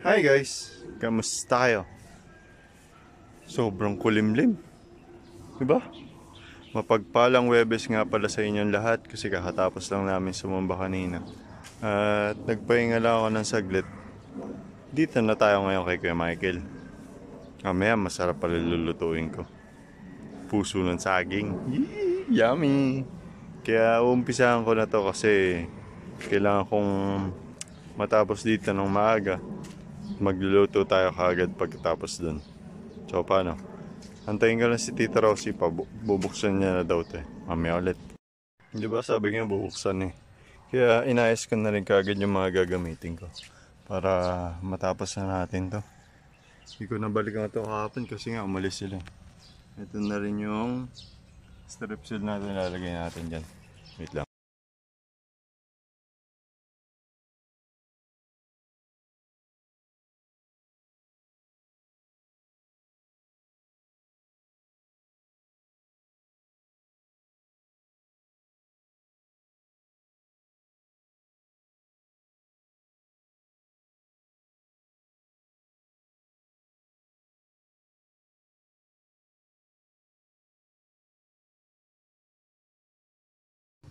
Hi guys! Kamusta kayo? Sobrang kulimlim. Diba? Mapagpalang Webes nga pala sa inyong lahat kasi kakatapos lang namin sumamba kanina. At nagpahinga lang ako ng saglit. Dito na tayo ngayon kay Kuya Michael. Mamaya masarap pala lulutuin ko. Puso ng saging. Yee! Yummy! Kaya umpisahan ko na to kasi kailangan kong matapos dito ng maaga. Magluluto tayo kaagad pagkatapos dun. So paano? Antayin ko lang si Tita Rosie pa. Bubuksan niya na daw to eh. Mamaya ulit. Di ba sabi niya bubuksan eh. Kaya inayos ko na rin kaagad yung mga gagamitin ko. Para matapos na natin to. Hindi ko nabalikan ito kahapon kasi nga umalis sila. Ito na rin yung strip seal natin, lalagay natin dyan. Wait lang.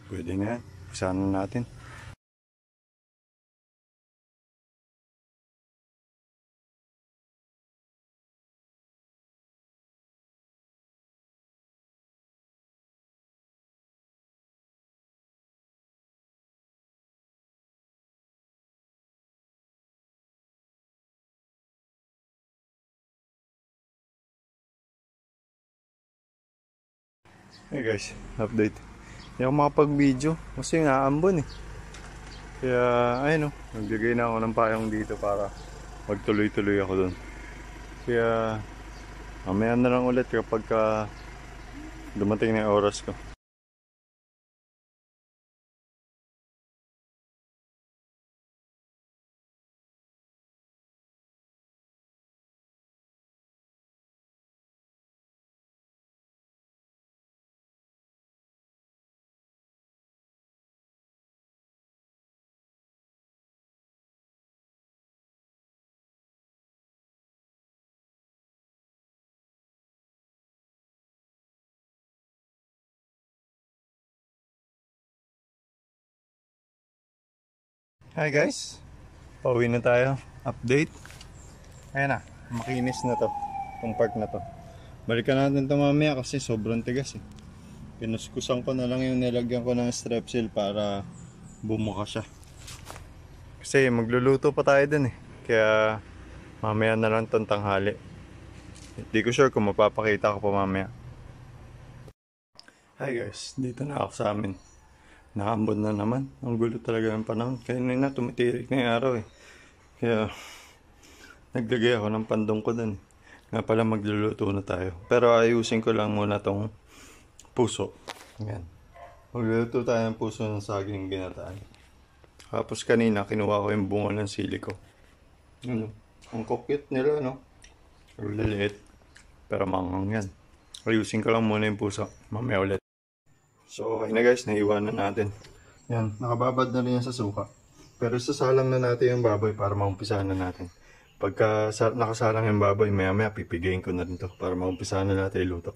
Pwede na yan. Sana natin. Hey guys, update. Hindi ako makapag-video kasi naambon eh. Kaya ayun o, nagbigay na ako ng payong dito para magtuloy-tuloy ako dun. Kaya mamaya na lang ulit kapag dumating na yung oras ko. Hi guys, pauwi na tayo. Update. Ayan na, makinis na to. Itong part na to. Balikan natin ito mamaya kasi sobrang tigas eh. Pinuskusan ko na lang yung nilagyan ko ng strep seal para bumuka siya. Kasi magluluto pa tayo dun eh. Kaya mamaya na lang itong tanghali. Hindi ko sure kung mapapakita ko pa mamaya. Hi guys, dito na ako sa amin. Naambon na naman. Ang gulo talaga ng panahon. Kaya na tumitirik na yung araw eh. Kaya naglagay ako ng pandong ko dun. Nga pala magluluto na tayo. Pero ayusin ko lang muna tong puso. Ayan. Magluluto tayo ng puso ng saging ginataan. Tapos kanina kinuha ko yung bunga ng sili ko. Ano? Ang cute nila no? Liliit. Pero manghang yan. Ayusin ko lang muna yung puso. Mamaya ulit. So okay na guys, naiwanan natin. Yan, nakababad na rin yan sa suka. Pero sasalang na natin yung baboy para maumpisahan na natin. Pagka nakasalang yung baboy, maya maya pipigayin ko na rin to para maumpisahan na natin iluto.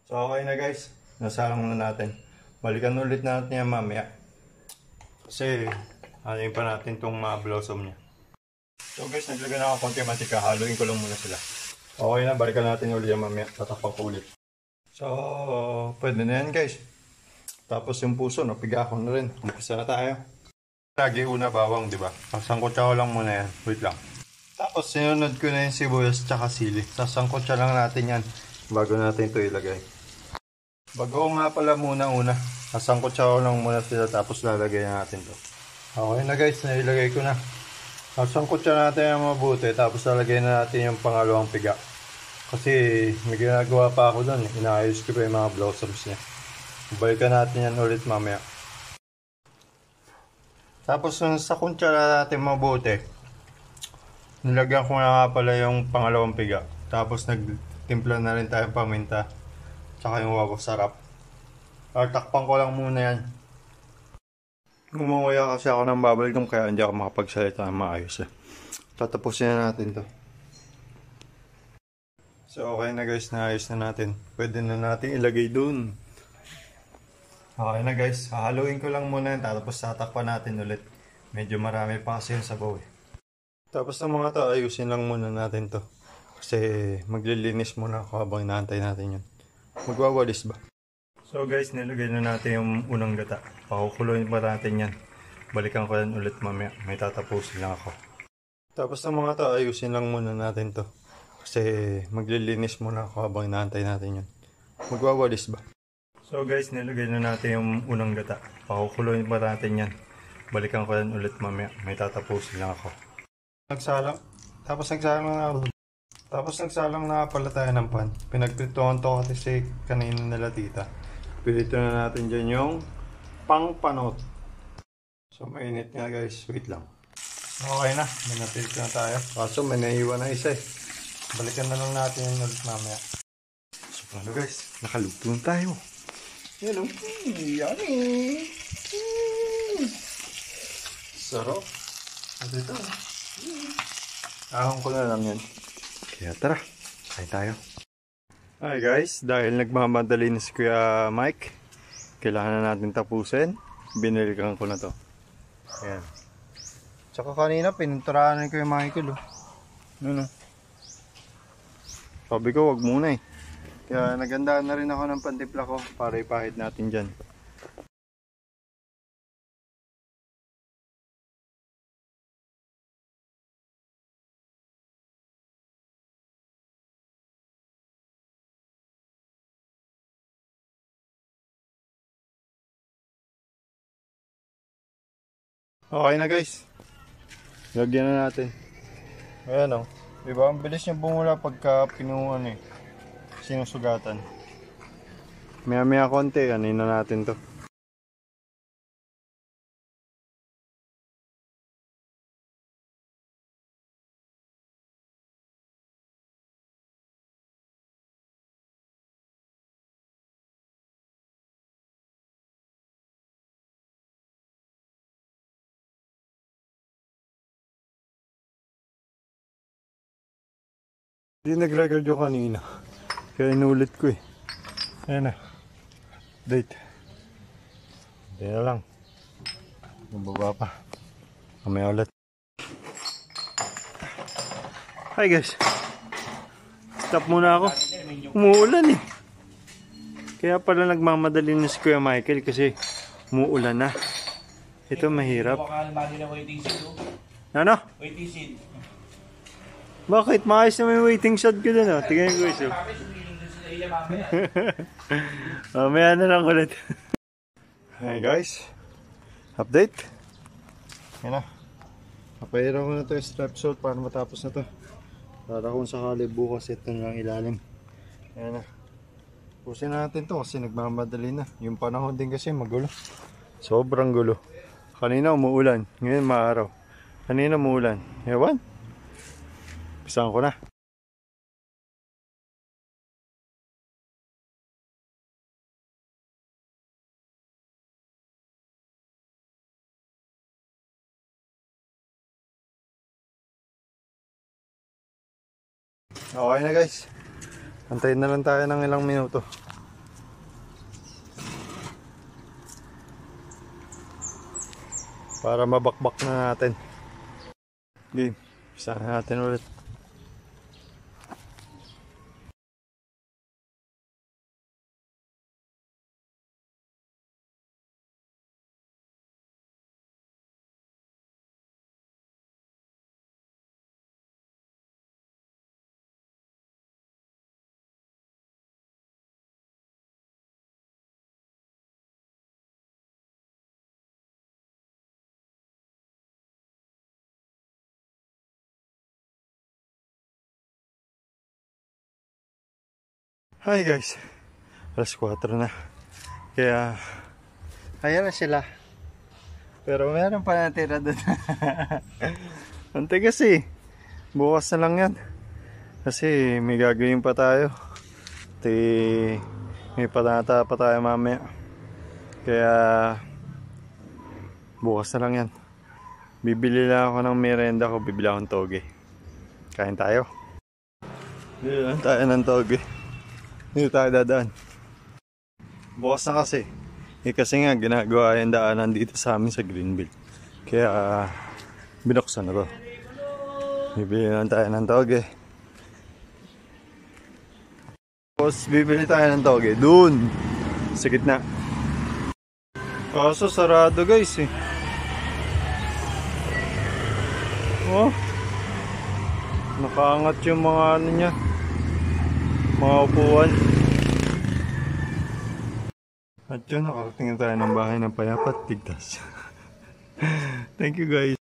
So okay na guys, nasalang na natin. Balikan ulit natin yan mamaya. Kasi halayin pa natin itong blossom niya. So guys, naglagay na ako konti mantika. Haluin ko lang muna sila. Okay na, balikan natin ulit yan mamaya. Tatakpan ko ulit. So, pwede na yan guys. Tapos yung puso, napiga ko na rin. Umpisa na tayo. Lagi una bawang, di ba? Sasangkotsa ko lang muna yan. Wait lang. Tapos sinunod ko na yung sibuyas tsaka sili. Sasangkotsa lang natin yan bago natin ito ilagay. Bago nga pala muna una. Sasangkotsa ko lang muna sila tapos lalagay natin to. Okay na guys, nailagay ko na. Sasangkotsa natin yung mabuti tapos lalagay na natin yung pangalawang piga. Kasi may ginagawa pa ako doon. Inaayos ko pa yung mga blossoms niya. Balikan natin yan ulit mamaya. Tapos sa kutsara natin mabuti, nilagyan ko na nga pala yung pangalawang piga. Tapos nagtimpla na rin tayong paminta. Tsaka yung wako sarap. Takpan ko lang muna yan. Gumawaya kasi ako ng bubblegum kaya hindi ako makapagsalita ng maayos eh. tatapusin na natin to. So okay na guys, naayos na natin. Pwede na natin ilagay dun. Okay na guys, hahaluin ko lang muna yan, tapos tatakpan natin ulit. Medyo marami pa kasi yung sabaw eh. Tapos ng mga to, ayusin lang muna natin to. Kasi maglilinis muna ako habang inaantay natin yun. Magwawalis ba? So guys, nilagay na natin yung unang gata. Pakukuloyin pa natin yan. Balikan ko yan ulit mamaya. May tatapusin lang ako. Tapos ng mga to, ayusin lang muna natin to. Kasi maglilinis muna ako habang inaantay natin yun. Magwawalis ba? So guys, nilagay na natin yung unang gata. Pakukuloyin pa natin yan. Balikan ko yan ulit mamaya. May tatapusin lang ako. Tapos nagsalang na pala tayo ng pan. Pinagprituhan to kasi kanina nila tita. Pilito na natin dyan yung pangpanot. So mainit nga guys. Wait lang. Okay na. Manapilito na tayo. Kaso may naiwan na isa eh. Balikan na lang natin yung ulit mamaya. So paano guys? Nakaluto na tayo. Yan o. Yummy! Sarap. Ito ito. Ahon ko na lang yan. Kaya tara. Kain tayo. Hi guys. Dahil nagmamadali na si Kuya Mike, kailangan na natin tapusin. Binilikan ko na to. Ayan. Tsaka kanina pininturahan ko yung Michael oh. Ano? Sabi ko wag muna eh. Kaya nagandaan na rin ako ng pantimpla ko para ipahid natin dyan. Okay na guys. Lagyan na natin. Ayan o. Diba? Ang bilis niya bumula pagka pinuhan eh. Sinusugatan. Maya konti. Anin na natin to. Hindi nag-record yung kanina. Kaya inulit ko eh. Ayan na. Date. Hindi na lang. Mababa pa. Mamaya ulit. Hi guys. Stop muna ako. Umuulan eh. Kaya pala nagmamadali na si Kuya Michael kasi umuulan na. Ito mahirap. Ano? Waiting seat. Bakit? Maayos naman yung waiting shot ko dun oh. Tingnan ko guys oh. Mamaya na lang ulit. Hi guys. Update. Yan na. Napahira ko na to yung strap salt para matapos na to. Para kung sakali bukas ito na lang ilalim. Yan na. Pusin natin to kasi nagmamadali na. Yung panahon din kasi magulo. Sobrang gulo. Kanina umuulan. Ngayon maaraw. Kanina umuulan. Ewan. Pisahan ko na. Okay na guys. Antayin na lang tayo ng ilang minuto. Para mabakbak na natin. Game. Pisahan natin ulit. Hi guys, alas 4 na. Kaya, ayan na sila. Pero meron pa natira doon. Ante kasi, bukas na lang yan. Kasi may gagawin pa tayo. May panata pa tayo mamaya. Kaya, bukas na lang yan. Bibili lang ako ng merenda ko, bibili akong toge. Kain tayo. Bibili lang tayo ng toge. Dito tayo dadaan. Bukas na kasi. Kasi nga ginagawa yung daanan dito sa amin sa Greenville. Kaya binuksan ako. Bibili lang tayo ng toge. Tapos bibili tayo ng toge dun sa gitna. Kaso sarado guys eh. Oh, nakaangat yung mga ano niya, mga upuan. At yun, nakakatingin tayo ng bahay ng payapat tigtas. Thank you guys.